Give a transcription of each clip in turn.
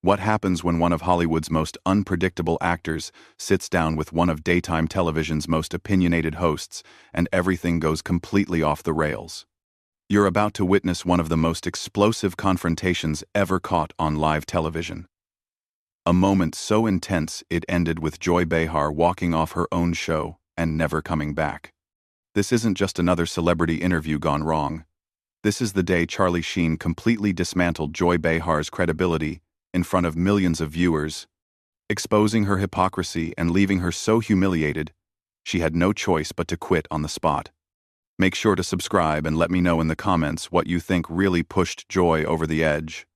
What happens when one of Hollywood's most unpredictable actors sits down with one of daytime television's most opinionated hosts and everything goes completely off the rails? You're about to witness one of the most explosive confrontations ever caught on live television. A moment so intense it ended with Joy Behar walking off her own show and never coming back. This isn't just another celebrity interview gone wrong. This is the day Charlie Sheen completely dismantled Joy Behar's credibility in front of millions of viewers, exposing her hypocrisy and leaving her so humiliated, she had no choice but to quit on the spot. Make sure to subscribe and let me know in the comments what you think really pushed Joy over the edge.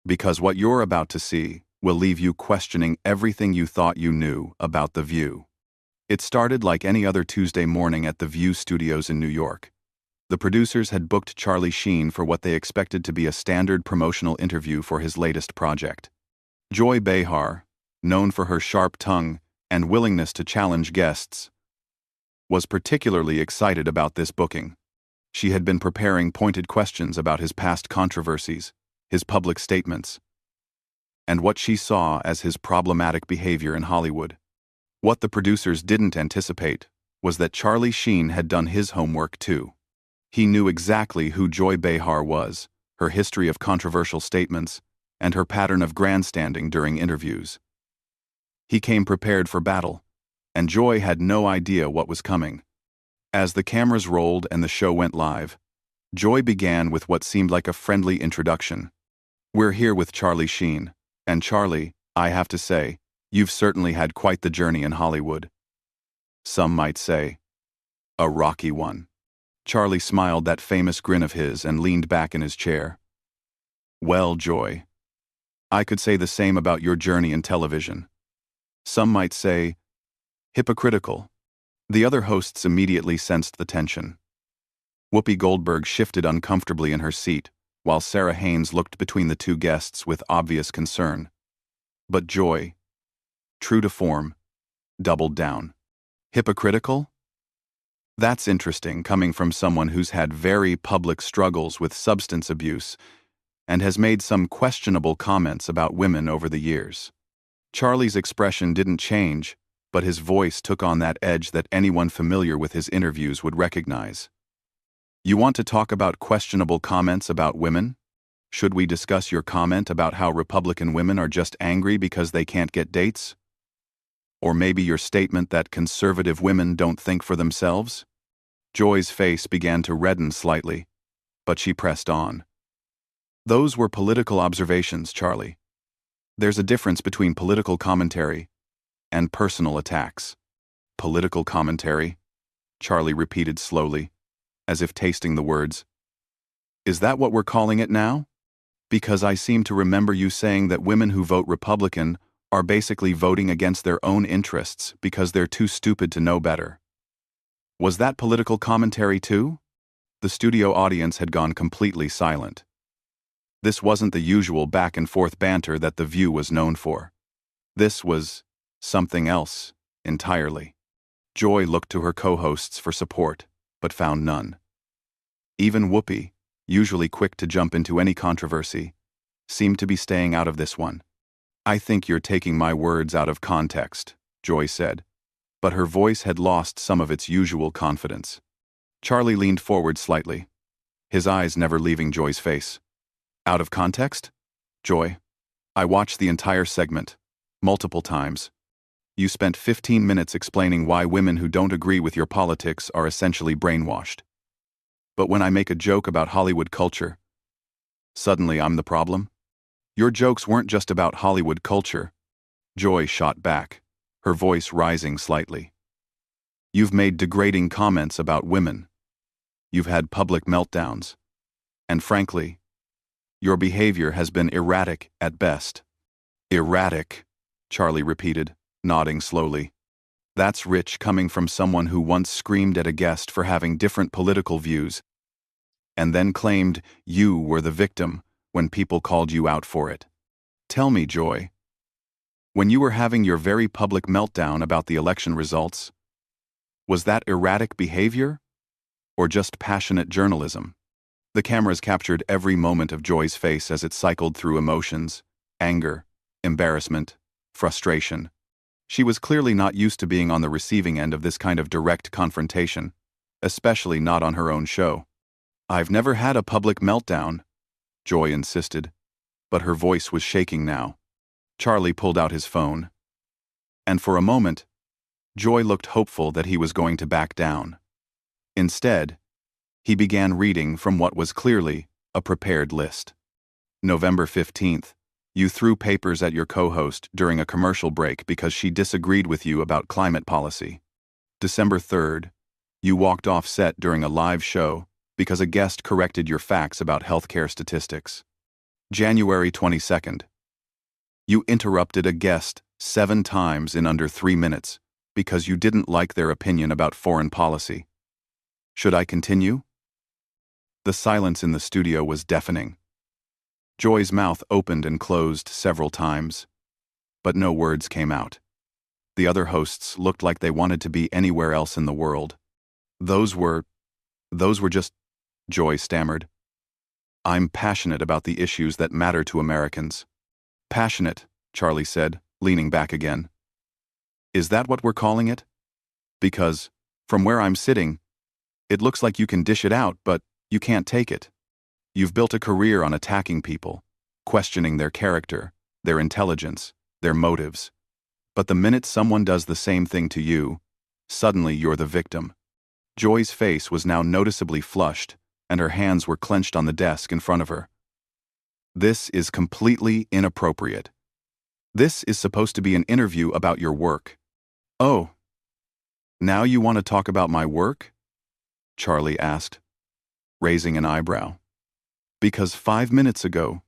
Because what you're about to see will leave you questioning everything you thought you knew about The View. It started like any other Tuesday morning at The View studios in New York. The producers had booked Charlie Sheen for what they expected to be a standard promotional interview for his latest project. Joy Behar, known for her sharp tongue and willingness to challenge guests, was particularly excited about this booking. She had been preparing pointed questions about his past controversies, his public statements, and what she saw as his problematic behavior in Hollywood. What the producers didn't anticipate was that Charlie Sheen had done his homework too. He knew exactly who Joy Behar was, her history of controversial statements, and her pattern of grandstanding during interviews. He came prepared for battle, and Joy had no idea what was coming. As the cameras rolled and the show went live, Joy began with what seemed like a friendly introduction. "We're here with Charlie Sheen, and Charlie, I have to say, you've certainly had quite the journey in Hollywood. Some might say, a rocky one." Charlie smiled that famous grin of his and leaned back in his chair. "Well, Joy, I could say the same about your journey in television. Some might say, hypocritical." The other hosts immediately sensed the tension. Whoopi Goldberg shifted uncomfortably in her seat, while Sarah Haynes looked between the two guests with obvious concern. But Joy, true to form, doubled down. Hypocritical? That's interesting, coming from someone who's had very public struggles with substance abuse and has made some questionable comments about women over the years. Charlie's expression didn't change, but his voice took on that edge that anyone familiar with his interviews would recognize. "You want to talk about questionable comments about women? Should we discuss your comment about how Republican women are just angry because they can't get dates? Or maybe your statement that conservative women don't think for themselves?" Joy's face began to redden slightly, but she pressed on. "Those were political observations, Charlie. There's a difference between political commentary and personal attacks." "Political commentary?" Charlie repeated slowly, as if tasting the words. "Is that what we're calling it now? Because I seem to remember you saying that women who vote Republican are basically voting against their own interests because they're too stupid to know better. Was that political commentary too?" The studio audience had gone completely silent. This wasn't the usual back-and-forth banter that The View was known for. This was something else entirely. Joy looked to her co-hosts for support, but found none. Even Whoopi, usually quick to jump into any controversy, seemed to be staying out of this one. "I think you're taking my words out of context," Joy said, but her voice had lost some of its usual confidence. Charlie leaned forward slightly, his eyes never leaving Joy's face. "Out of context? Joy, I watched the entire segment, multiple times. You spent 15 minutes explaining why women who don't agree with your politics are essentially brainwashed. But when I make a joke about Hollywood culture, suddenly I'm the problem? Your jokes weren't just about Hollywood culture." Joy shot back, her voice rising slightly. "You've made degrading comments about women. You've had public meltdowns. And frankly, your behavior has been erratic at best." "Erratic," Charlie repeated, nodding slowly. "That's rich coming from someone who once screamed at a guest for having different political views and then claimed you were the victim when people called you out for it. Tell me, Joy, when you were having your very public meltdown about the election results, was that erratic behavior or just passionate journalism?" The cameras captured every moment of Joy's face as it cycled through emotions, anger, embarrassment, frustration. She was clearly not used to being on the receiving end of this kind of direct confrontation, especially not on her own show. "I've never had a public meltdown," Joy insisted, but her voice was shaking now. Charlie pulled out his phone. And for a moment, Joy looked hopeful that he was going to back down. Instead, he began reading from what was clearly a prepared list. November 15th, you threw papers at your co-host during a commercial break because she disagreed with you about climate policy. December 3rd, you walked off set during a live show because a guest corrected your facts about healthcare statistics. January 22nd, you interrupted a guest 7 times in under 3 minutes because you didn't like their opinion about foreign policy. Should I continue? The silence in the studio was deafening. Joy's mouth opened and closed several times, but no words came out. The other hosts looked like they wanted to be anywhere else in the world. Those were just, Joy stammered. "I'm passionate about the issues that matter to Americans." "Passionate," Charlie said, leaning back again. "Is that what we're calling it? Because, from where I'm sitting, it looks like you can dish it out, but you can't take it. You've built a career on attacking people, questioning their character, their intelligence, their motives. But the minute someone does the same thing to you, suddenly you're the victim." Joy's face was now noticeably flushed, and her hands were clenched on the desk in front of her. "This is completely inappropriate. This is supposed to be an interview about your work." "Oh, now you want to talk about my work?" Charlie asked, raising an eyebrow. "Because 5 minutes ago,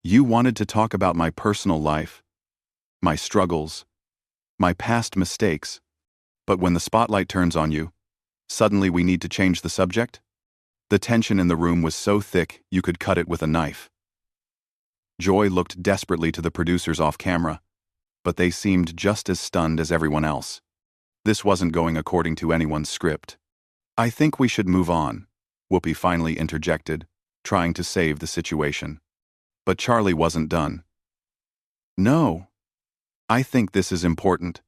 you wanted to talk about my personal life, my struggles, my past mistakes, but when the spotlight turns on you, suddenly we need to change the subject?" The tension in the room was so thick you could cut it with a knife. Joy looked desperately to the producers off camera, but they seemed just as stunned as everyone else. This wasn't going according to anyone's script. "I think we should move on," Whoopi finally interjected, trying to save the situation. But Charlie wasn't done. "No, I think this is important.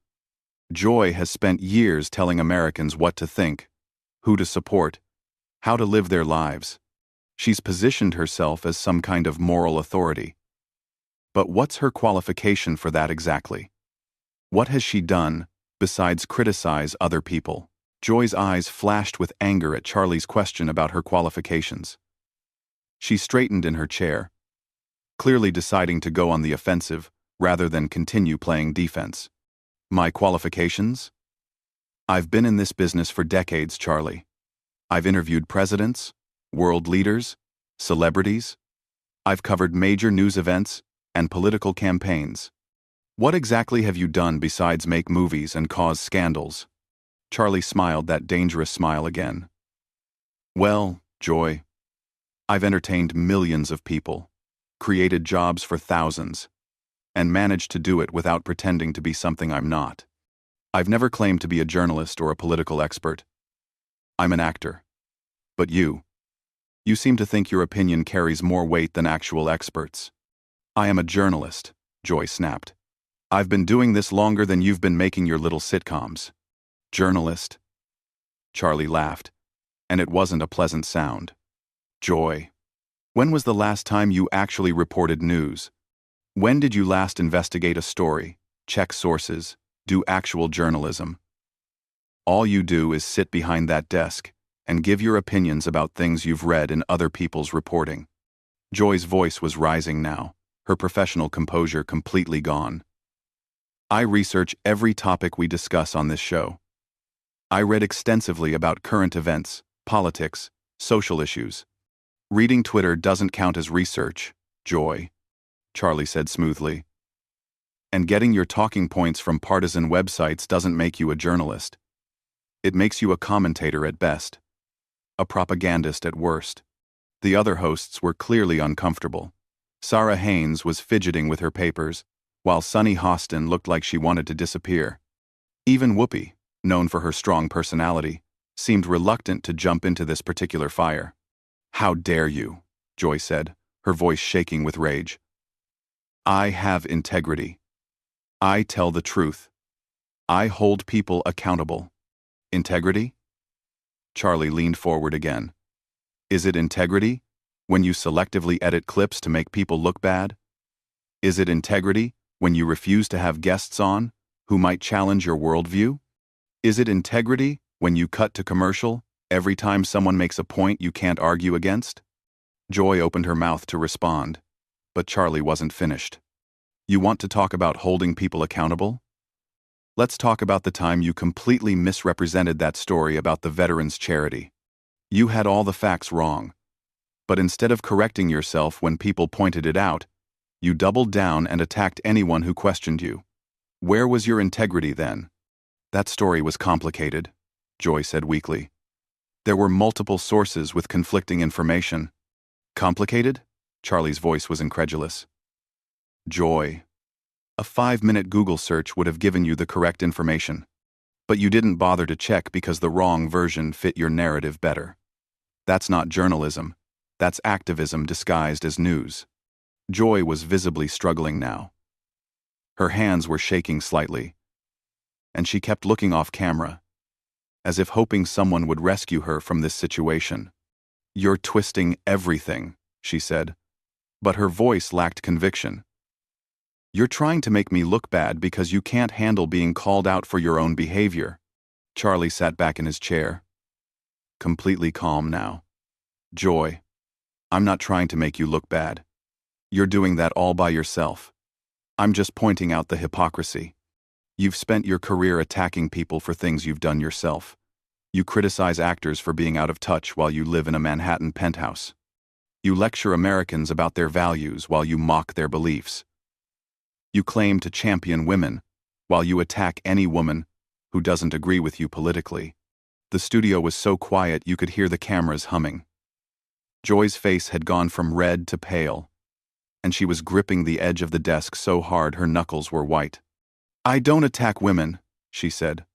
Joy has spent years telling Americans what to think, who to support, how to live their lives. She's positioned herself as some kind of moral authority. But what's her qualification for that exactly? What has she done besides criticize other people?" Joy's eyes flashed with anger at Charlie's question about her qualifications. She straightened in her chair, clearly deciding to go on the offensive rather than continue playing defense. "My qualifications? I've been in this business for decades, Charlie. I've interviewed presidents, world leaders, celebrities. I've covered major news events and political campaigns. What exactly have you done besides make movies and cause scandals?" Charlie smiled that dangerous smile again. "Well, Joy, I've entertained millions of people, created jobs for thousands, and managed to do it without pretending to be something I'm not. I've never claimed to be a journalist or a political expert. I'm an actor. But you seem to think your opinion carries more weight than actual experts." "I am a journalist," Joy snapped. "I've been doing this longer than you've been making your little sitcoms." "Journalist?" Charlie laughed, and it wasn't a pleasant sound. "Joy, when was the last time you actually reported news? When did you last investigate a story, check sources, do actual journalism? All you do is sit behind that desk and give your opinions about things you've read in other people's reporting." Joy's voice was rising now, her professional composure completely gone. "I research every topic we discuss on this show. I read extensively about current events, politics, social issues. Reading Twitter doesn't count as research, Joy," Charlie said smoothly. "And getting your talking points from partisan websites doesn't make you a journalist. It makes you a commentator at best, a propagandist at worst." The other hosts were clearly uncomfortable. Sarah Haynes was fidgeting with her papers, while Sunny Hostin looked like she wanted to disappear. Even Whoopi, known for her strong personality, seemed reluctant to jump into this particular fire. "How dare you?" Joy said, her voice shaking with rage. I have integrity. I tell the truth. I hold people accountable. Integrity? Charlie leaned forward again. Is it integrity when you selectively edit clips to make people look bad? Is it integrity when you refuse to have guests on who might challenge your worldview? Is it integrity when you cut to commercial every time someone makes a point you can't argue against? Joy opened her mouth to respond, but Charlie wasn't finished. You want to talk about holding people accountable? Let's talk about the time you completely misrepresented that story about the veterans' charity. You had all the facts wrong, but instead of correcting yourself when people pointed it out, you doubled down and attacked anyone who questioned you. Where was your integrity then? That story was complicated, Joy said weakly. There were multiple sources with conflicting information. Complicated? Charlie's voice was incredulous. Joy. A 5-minute Google search would have given you the correct information, but you didn't bother to check because the wrong version fit your narrative better. That's not journalism. That's activism disguised as news. Joy was visibly struggling now. Her hands were shaking slightly, and she kept looking off camera, as if hoping someone would rescue her from this situation. You're twisting everything, she said, but her voice lacked conviction. You're trying to make me look bad because you can't handle being called out for your own behavior. Charlie sat back in his chair, completely calm now. Joy, I'm not trying to make you look bad. You're doing that all by yourself. I'm just pointing out the hypocrisy. You've spent your career attacking people for things you've done yourself. You criticize actors for being out of touch while you live in a Manhattan penthouse. You lecture Americans about their values while you mock their beliefs. You claim to champion women while you attack any woman who doesn't agree with you politically. The studio was so quiet you could hear the cameras humming. Joy's face had gone from red to pale, and she was gripping the edge of the desk so hard her knuckles were white. I don't attack women, she said,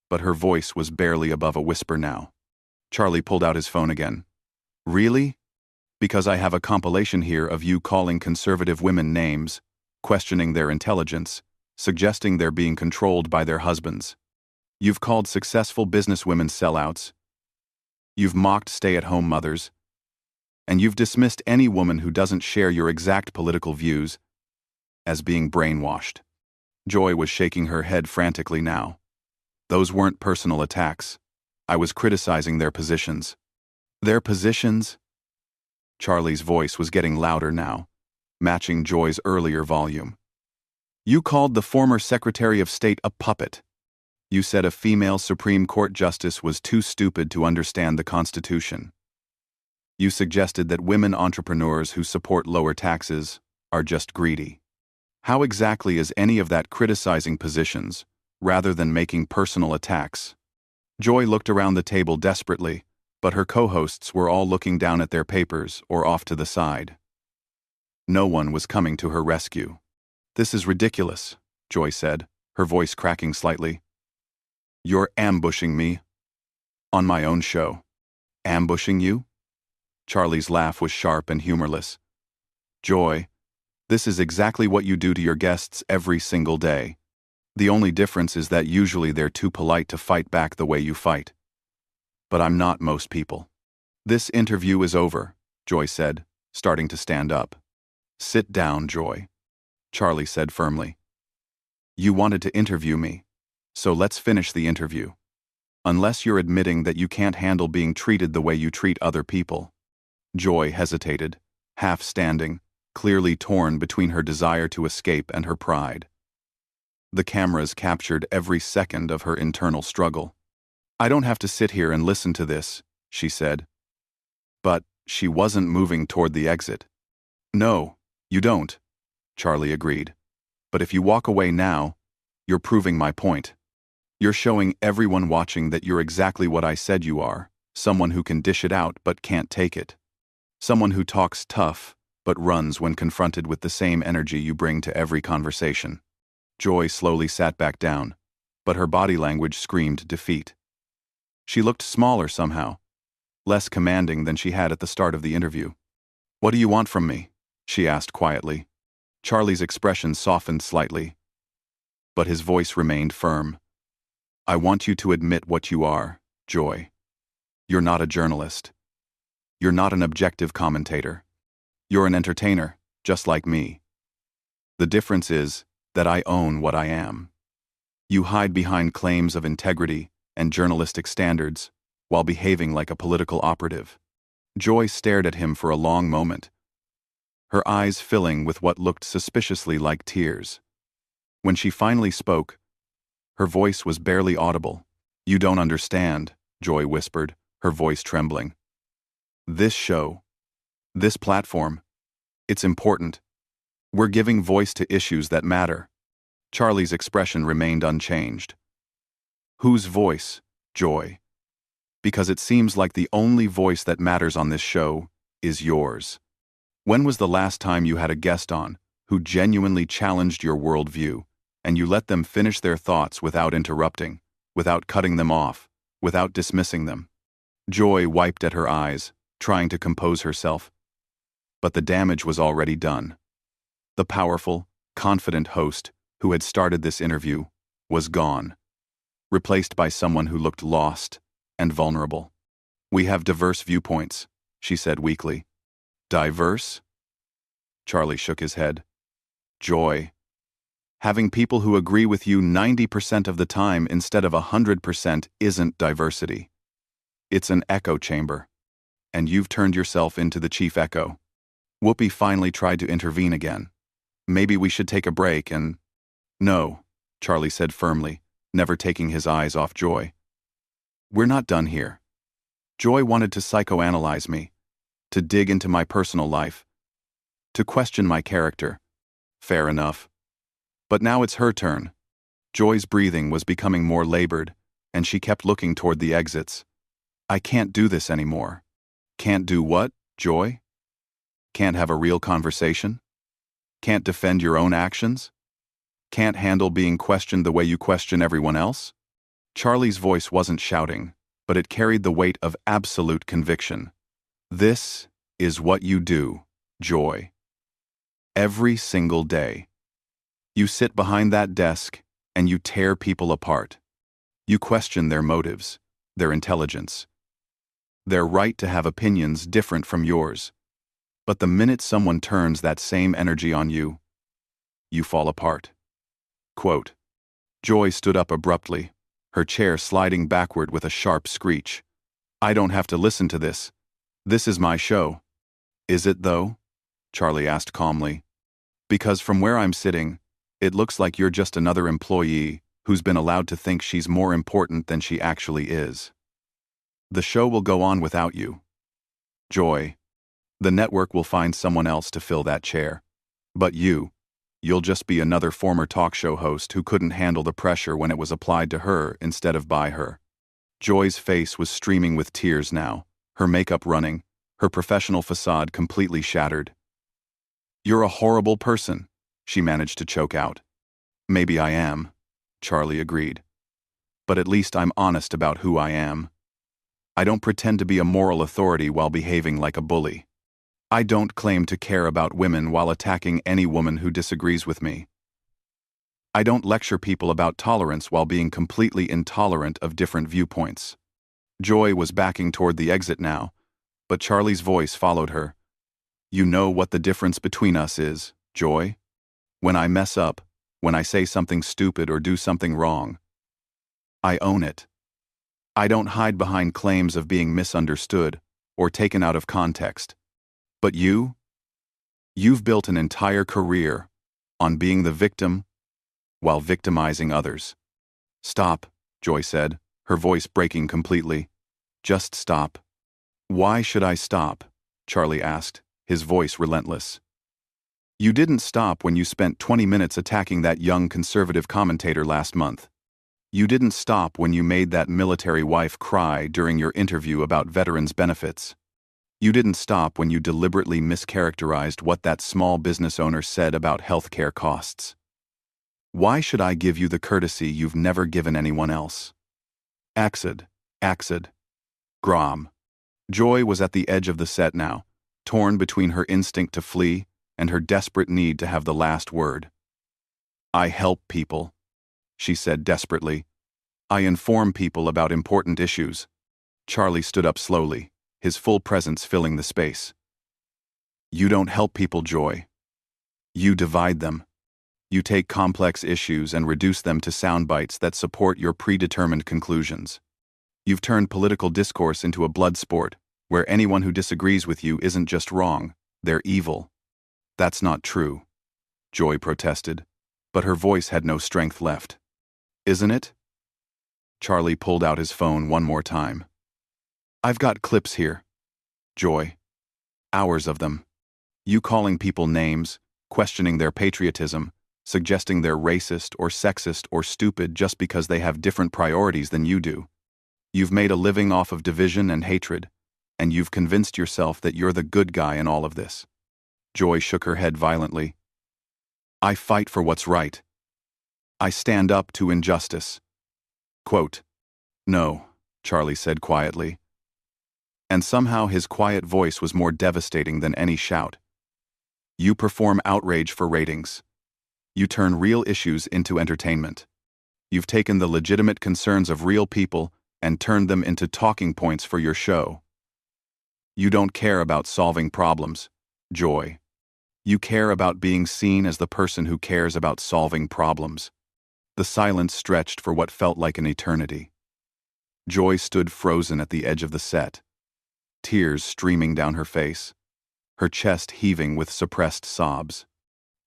but her voice was barely above a whisper now. Charlie pulled out his phone again. Really? Because I have a compilation here of you calling conservative women names, questioning their intelligence, suggesting they're being controlled by their husbands. You've called successful businesswomen sellouts. You've mocked stay-at-home mothers. And you've dismissed any woman who doesn't share your exact political views as being brainwashed. Joy was shaking her head frantically now. Those weren't personal attacks. I was criticizing their positions. Their positions? Charlie's voice was getting louder now, matching Joy's earlier volume. You called the former Secretary of State a puppet. You said a female Supreme Court justice was too stupid to understand the Constitution. You suggested that women entrepreneurs who support lower taxes are just greedy. How exactly is any of that criticizing positions, rather than making personal attacks? Joy looked around the table desperately, but her co-hosts were all looking down at their papers or off to the side. No one was coming to her rescue. This is ridiculous, Joy said, her voice cracking slightly. You're ambushing me. On my own show. Ambushing you? Charlie's laugh was sharp and humorless. Joy, this is exactly what you do to your guests every single day. The only difference is that usually they're too polite to fight back the way you fight. But I'm not most people. This interview is over, Joy said, starting to stand up. Sit down, Joy, Charlie said firmly. You wanted to interview me, so let's finish the interview. Unless you're admitting that you can't handle being treated the way you treat other people. Joy hesitated, half standing, clearly torn between her desire to escape and her pride. The cameras captured every second of her internal struggle. I don't have to sit here and listen to this, she said. But she wasn't moving toward the exit. No, you don't, Charlie agreed. But if you walk away now, you're proving my point. You're showing everyone watching that you're exactly what I said you are, someone who can dish it out but can't take it. Someone who talks tough, but runs when confronted with the same energy you bring to every conversation. Joy slowly sat back down, but her body language screamed defeat. She looked smaller somehow, less commanding than she had at the start of the interview. What do you want from me? She asked quietly. Charlie's expression softened slightly, but his voice remained firm. I want you to admit what you are, Joy. You're not a journalist. You're not an objective commentator. You're an entertainer, just like me. The difference is that I own what I am. You hide behind claims of integrity and journalistic standards while behaving like a political operative. Joy stared at him for a long moment, her eyes filling with what looked suspiciously like tears. When she finally spoke, her voice was barely audible. You don't understand, Joy whispered, her voice trembling. This show, this platform, it's important. We're giving voice to issues that matter. Charlie's expression remained unchanged. Whose voice, Joy? Because it seems like the only voice that matters on this show is yours. When was the last time you had a guest on who genuinely challenged your worldview, and you let them finish their thoughts without interrupting, without cutting them off, without dismissing them? Joy wiped at her eyes, trying to compose herself. But the damage was already done. The powerful, confident host who had started this interview was gone, replaced by someone who looked lost and vulnerable. We have diverse viewpoints, she said weakly. Diverse? Charlie shook his head. Joy. Having people who agree with you 90% of the time instead of 100% isn't diversity. It's an echo chamber. And you've turned yourself into the chief echo. Whoopi finally tried to intervene again. Maybe we should take a break and... No, Charlie said firmly, never taking his eyes off Joy. We're not done here. Joy wanted to psychoanalyze me, to dig into my personal life, to question my character. Fair enough. But now it's her turn. Joy's breathing was becoming more labored, and she kept looking toward the exits. I can't do this anymore. Can't do what, Joy? Can't have a real conversation? Can't defend your own actions? Can't handle being questioned the way you question everyone else? Charlie's voice wasn't shouting, but it carried the weight of absolute conviction. This is what you do, Joy. Every single day. You sit behind that desk and you tear people apart. You question their motives, their intelligence, their right to have opinions different from yours. But the minute someone turns that same energy on you, you fall apart. Quote. Joy stood up abruptly, her chair sliding backward with a sharp screech. I don't have to listen to this. This is my show. Is it, though? Charlie asked calmly. Because from where I'm sitting, it looks like you're just another employee who's been allowed to think she's more important than she actually is. The show will go on without you. Joy. The network will find someone else to fill that chair. But you'll just be another former talk show host who couldn't handle the pressure when it was applied to her instead of by her. Joy's face was streaming with tears now, her makeup running, her professional facade completely shattered. You're a horrible person, she managed to choke out. Maybe I am, Charlie agreed. But at least I'm honest about who I am. I don't pretend to be a moral authority while behaving like a bully. I don't claim to care about women while attacking any woman who disagrees with me. I don't lecture people about tolerance while being completely intolerant of different viewpoints. Joy was backing toward the exit now, but Charlie's voice followed her. You know what the difference between us is, Joy? When I mess up, when I say something stupid or do something wrong, I own it. I don't hide behind claims of being misunderstood or taken out of context. But you've built an entire career on being the victim while victimizing others. Stop, Joy said, her voice breaking completely. Just stop. Why should I stop? Charlie asked, his voice relentless. You didn't stop when you spent 20 minutes attacking that young conservative commentator last month. You didn't stop when you made that military wife cry during your interview about veterans' benefits. You didn't stop when you deliberately mischaracterized what that small business owner said about healthcare costs. Why should I give you the courtesy you've never given anyone else? Axid. Grom. Joy was at the edge of the set now, torn between her instinct to flee and her desperate need to have the last word. "I help people," she said desperately. "I inform people about important issues." Charlie stood up slowly, his full presence filling the space. "You don't help people, Joy. You divide them. You take complex issues and reduce them to sound bites that support your predetermined conclusions. You've turned political discourse into a blood sport, where anyone who disagrees with you isn't just wrong, they're evil." "That's not true," Joy protested, but her voice had no strength left. "Isn't it?" Charlie pulled out his phone one more time. "I've got clips here, Joy. Hours of them. You calling people names, questioning their patriotism, suggesting they're racist or sexist or stupid just because they have different priorities than you do. You've made a living off of division and hatred, and you've convinced yourself that you're the good guy in all of this." Joy shook her head violently. "I fight for what's right. I stand up to injustice." Quote, "No," Charlie said quietly. And somehow his quiet voice was more devastating than any shout. "You perform outrage for ratings. You turn real issues into entertainment. You've taken the legitimate concerns of real people and turned them into talking points for your show. You don't care about solving problems, Joy. You care about being seen as the person who cares about solving problems." The silence stretched for what felt like an eternity. Joy stood frozen at the edge of the set, tears streaming down her face, her chest heaving with suppressed sobs.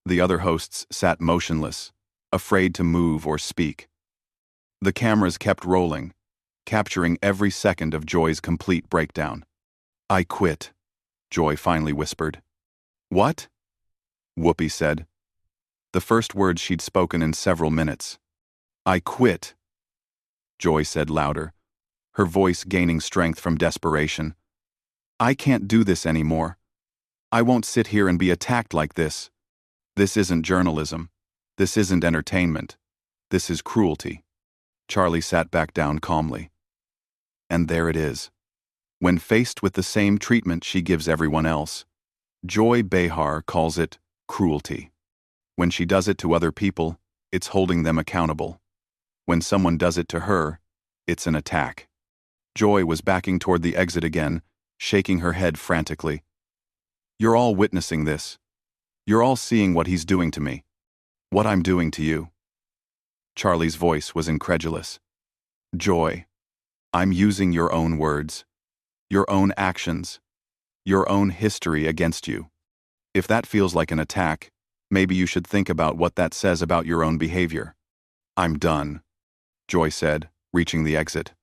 The other hosts sat motionless, afraid to move or speak. The cameras kept rolling, capturing every second of Joy's complete breakdown. "I quit," Joy finally whispered. "What?" Whoopi said. The first words she'd spoken in several minutes. "I quit," Joy said louder, her voice gaining strength from desperation. "I can't do this anymore. I won't sit here and be attacked like this. This isn't journalism. This isn't entertainment. This is cruelty." Charlie sat back down calmly. And there it is. When faced with the same treatment she gives everyone else, Joy Behar calls it cruelty. When she does it to other people, it's holding them accountable. When someone does it to her, it's an attack. Joy was backing toward the exit again, shaking her head frantically. "You're all witnessing this. You're all seeing what he's doing to me. What I'm doing to you." Charlie's voice was incredulous. "Joy, I'm using your own words, your own actions, your own history against you. If that feels like an attack, maybe you should think about what that says about your own behavior." "I'm done," Joy said, reaching the exit.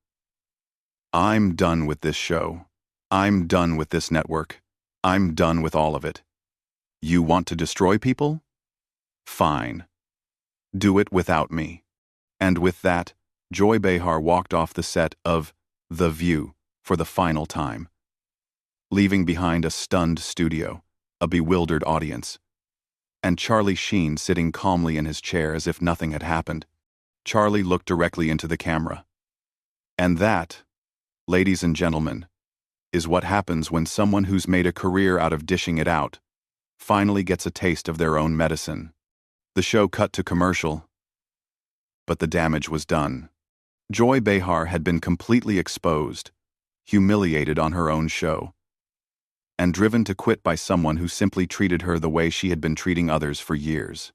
"I'm done with this show. I'm done with this network. I'm done with all of it. You want to destroy people? Fine. Do it without me." And with that, Joy Behar walked off the set of The View for the final time, leaving behind a stunned studio, a bewildered audience, and Charlie Sheen sitting calmly in his chair as if nothing had happened. Charlie looked directly into the camera. And that, ladies and gentlemen, is what happens when someone who's made a career out of dishing it out finally gets a taste of their own medicine. The show cut to commercial, but the damage was done. Joy Behar had been completely exposed, humiliated on her own show, and driven to quit by someone who simply treated her the way she had been treating others for years.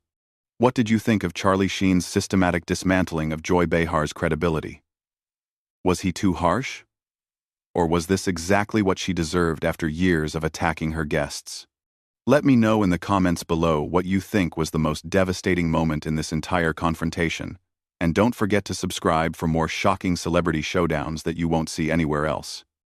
What did you think of Charlie Sheen's systematic dismantling of Joy Behar's credibility? Was he too harsh? Or was this exactly what she deserved after years of attacking her guests? Let me know in the comments below what you think was the most devastating moment in this entire confrontation, and don't forget to subscribe for more shocking celebrity showdowns that you won't see anywhere else.